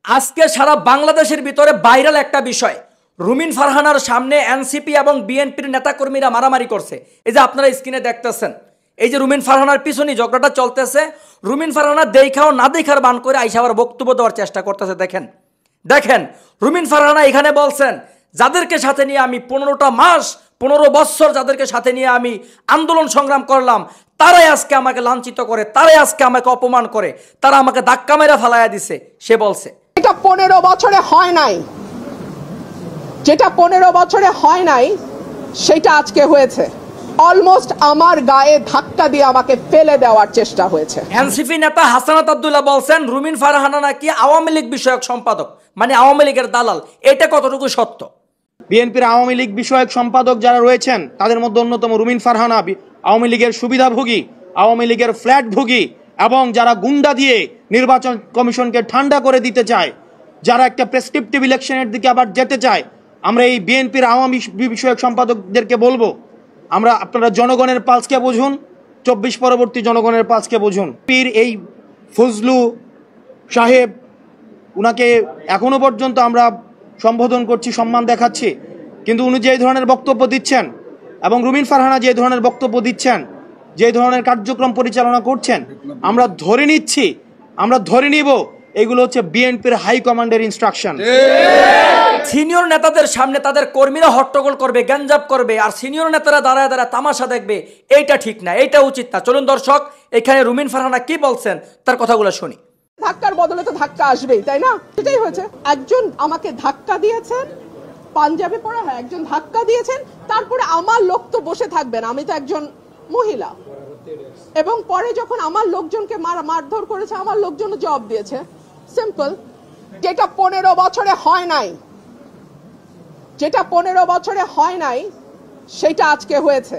আজকে সারা বাংলাদেশের ভিতরে ভাইরাল একটা বিষয়, রুমিন ফারহানার সামনে এনসিপি এবং বিএনপির নেতাকর্মীরা মারামারি করছে। এই যে আপনারা স্ক্রিনে দেখতেছেন, এই যে রুমিন ফারহানার পিছনে ঝগড়াটা চলতেছে। রুমিন ফারহানা দেখাও না দেখার বান করে আইসা আবার বক্তব্য দেওয়ার চেষ্টা করতেছে। দেখেন দেখেন রুমিন ফারহানা এখানে বলছেন, যাদেরকে সাথে নিয়ে আমি 15টা মাস 15 বছর যাদেরকে সাথে নিয়ে আমি আন্দোলন সংগ্রাম করলাম, তারাই আজকে আমাকে লাঞ্ছিত করে, তারাই আজকে আমাকে অপমান করে, তারা আমাকে ধাক্কা মেরে ফালাইয়া দিছে। সে বলছে এটা 15 বছরে হয় নাই, যেটা 15 বছরে হয় নাই সেটা আজকে হয়েছে। অলমোস্ট আমার গায়ে ধাক্কা দিয়ে আমাকে ফেলে দেওয়ার চেষ্টা হয়েছে। এনসিপি নেতা হাসানাত আব্দুল্লাহ বলছেন রুমিন ফারহানা নাকি আওয়ামী লীগ বিষয়ক সম্পাদক, মানে আওয়ামী লীগের দালাল। এটা কতটুকু সত্য? বিএনপির আওয়ামী লীগ বিষয়ক সম্পাদক যারা রয়েছেন তাদের মধ্যে অন্যতম রুমিন ফারহানা আওয়ামী লীগের সুবিধাভোগী, আওয়ামী লীগের ফ্ল্যাটভোগী এবং যারা গুন্ডা দিয়ে নির্বাচন কমিশনকে ঠান্ডা করে দিতে চায়, যারা একটা প্রেসক্রিপটিভ ইলেকশনের দিকে আবার যেতে চায়। আমরা এই বিএনপির আওয়ামী বিষয়ক সম্পাদকদেরকে বলবো, আপনারা জনগণের পালসকে বুঝুন, 24 পরবর্তী জনগণের পালসকে বুঝুন। পীর এই ফজলু সাহেব, উনাকে এখনো পর্যন্ত আমরা সম্বোধন করছি, সম্মান দেখাচ্ছি, কিন্তু উনি যে ধরনের বক্তব্য দিচ্ছেন এবং রুমিন ফারহানা যে ধরনের বক্তব্য দিচ্ছেন, যে ধরনের কার্যক্রম পরিচালনা করছেন, আমরা ধরে নিব এগুলো হচ্ছে বিএনপির হাই কমান্ডের ইনস্ট্রাকশন। সিনিয়র নেতাদের সামনে তাদের কর্মীরা হট্টগোল করবে, গ্যাঞ্জাপ করবে, আর সিনিয়র নেতারা দাঁড়ায় দাঁড়ায় তামাশা দেখবে। এইটা ঠিক না, এইটা উচিত না। চলুন দর্শক, এখানে রুমিন ফারহানা কি বলছেন তার কথাগুলো শুনি। ধাক্কার বদলে তো ধাক্কা আসবেই, তাই না? সেটাই হয়েছে। একজন আমাকে ধাক্কা দিয়েছেন, পাঞ্জাবি পরা, হ্যাঁ, একজন ধাক্কা দিয়েছেন, তারপরে আমার লোক তো বসে থাকবেন, আমি তো একজন মহিলা, এবং পরে যখন আমার লোকজনকে মারধর করেছে আমার লোকজন জবাব দিয়েছে। সিম্পল। যেটা 15 বছরে হয় নাই, যেটা 15 বছরে হয় নাই সেটা আজকে হয়েছে।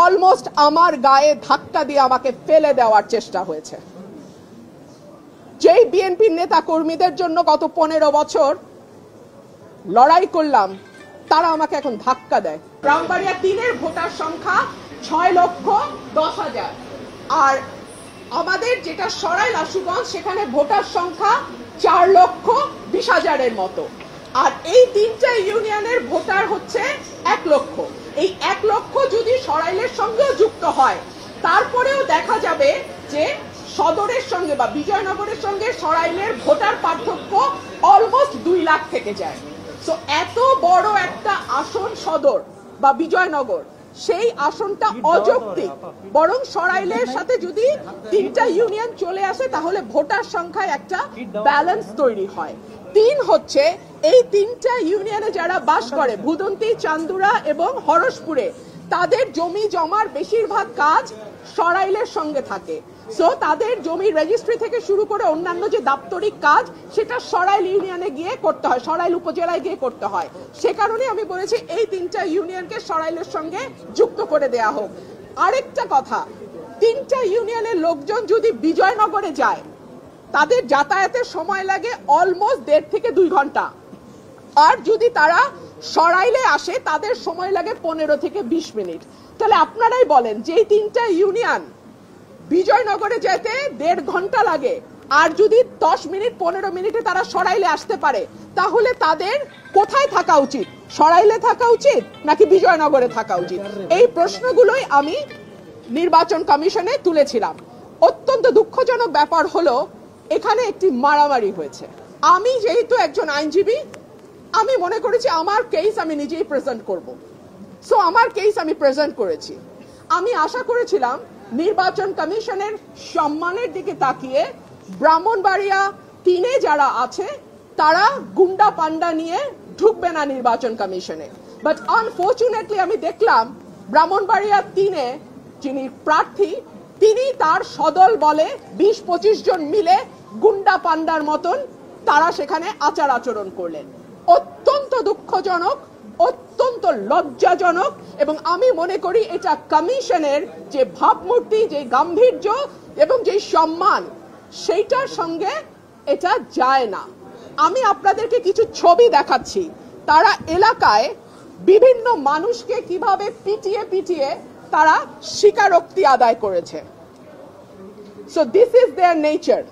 অলমোস্ট আমার গায়ে ধাক্কা দিয়ে আমাকে ফেলে দেওয়ার চেষ্টা হয়েছে। যেই বিএনপির নেতা কর্মীদের জন্য গত 15 বছর লড়াই করলাম, তারা আমাকে এখন ধাক্কা দেয়। ব্রাহ্মণবাড়িয়া 3-এর ভোটার সংখ্যা 6,10,000, আর আমাদের যেটা সরাইল আশুগঞ্জ সেখানে ভোটার সংখ্যা 4,20,000-এর মতো, আর এই 3টা ইউনিয়নের ভোটার হচ্ছে 1 লক্ষ। এই 1 লক্ষ যদি সরাইলের সঙ্গেও যুক্ত হয়, তারপরেও দেখা যাবে যে সদরের সঙ্গে বা বিজয়নগরের সঙ্গে সরাইলের ভোটার পার্থক্য অলমোস্ট 2 লাখ থেকে যায়। সো এত বড় একটা আসন সদর বা বিজয়নগর, সেই আসনটা অযৌক্তিক। বরং সরাইলের সাথে যদি 3টা ইউনিয়ন চলে আসে তাহলে ভোটার সংখ্যায় একটা ব্যালেন্স তৈরি হয়। 3 হচ্ছে এই 3টা ইউনিয়নে যারা বাস করে, ভুদন্তি, চান্দুরা এবং হরসপুরে, তাদের জমি জমার বেশিরভাগ কাজ সরাইলের সঙ্গে থাকে। সো তাদের জমি রেজিস্ট্রি থেকে শুরু করে অন্যান্য যে দাপ্তরিক কাজ, সেটা সরাইল ইউনিয়নে গিয়ে করতে হয়, সরাইল উপজেলায় গিয়ে করতে হয়। সে কারণে আমি বলেছি এই 3টা ইউনিয়নকে সরাইলের সঙ্গে যুক্ত করে দেয়া হোক। আরেকটা কথা, 3টা ইউনিয়নের লোকজন যদি বিজয়নগরে যায়, তাদের যাতায়াতের সময় লাগে অলমোস্ট 1.5 থেকে 2 ঘন্টা, আর যদি তারা সরাইলে আসে তাদের সময় লাগে 15 থেকে 20 মিনিট। তাহলে আপনারাই বলেন, যে 3টা ইউনিয়ন বিজয়নগরে যেতে 1.5 ঘন্টা লাগে, আর যদি 10 মিনিট 15 মিনিটে তারা সরাইলে আসতে পারে, তাহলে তাদের কোথায় থাকা উচিত? সরাইলে থাকা উচিত নাকি বিজয়নগরে থাকা উচিত? এই প্রশ্নগুলোই আমি নির্বাচন কমিশনে তুলেছিলাম। অত্যন্ত দুঃখজনক ব্যাপার হলো এখানে একটি মারামারি হয়েছে। আমি যেহেতু একজন আইনজীবী, আমি মনে করেছি আমার কেস আমি নিজেই প্রেজেন্ট করব। সো আমার কেস আমি প্রেজেন্ট করেছি। আমি আশা করেছিলাম নির্বাচন কমিশনের সম্মানের দিকে তাকিয়ে ব্রাহ্মণবাড়িয়া 3-এ যারা আছে তারা গুন্ডা পান্ডা নিয়ে ঢুকবে না নির্বাচন কমিশনে। বাট আনফরচুনেটলি আমি দেখলাম ব্রাহ্মণবাড়িয়া 3-এ যিনি প্রার্থী, তিনি তার সদল বলে 20-25 জন মিলে গুন্ডা পান্ডার মতন তারা সেখানে আচার আচরণ করলেন। অত্যন্ত দুঃখজনক, অত্যন্ত লজ্জাজনক, এবং আমি মনে করি এটা কমিশনের যে ভাবমূর্তি, যে গাম্ভীর্য এবং যে সম্মান, সেইটার সঙ্গে এটা যায় না। আমি আপনাদেরকে কিছু ছবি দেখাচ্ছি, তারা এলাকায় বিভিন্ন মানুষকে কিভাবে পিটিয়ে পিটিয়ে তারা স্বীকারোক্তি আদায় করেছে। So this is there nature.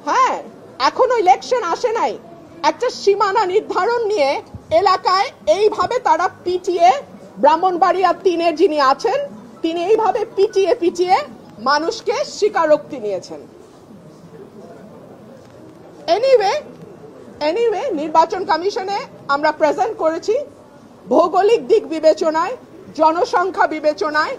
হ্যাঁ, ইলেকশন আসে নাই, একটা সীমানা নির্ধারণ নিয়ে এলাকায় এইভাবে তারা পিটিয়ে, ব্রাহ্মণবাড়িয়া ৩-এর যিনি আছেন তিনি এইভাবে পিটিয়ে পিটিয়ে মানুষকে স্বীকারোক্তি নিয়েছেন। এনিওয়ে নির্বাচন কমিশনে আমরা প্রেজেন্ট করেছি ভৌগোলিক দিক বিবেচনায়, জনসংখ্যা বিবেচনায়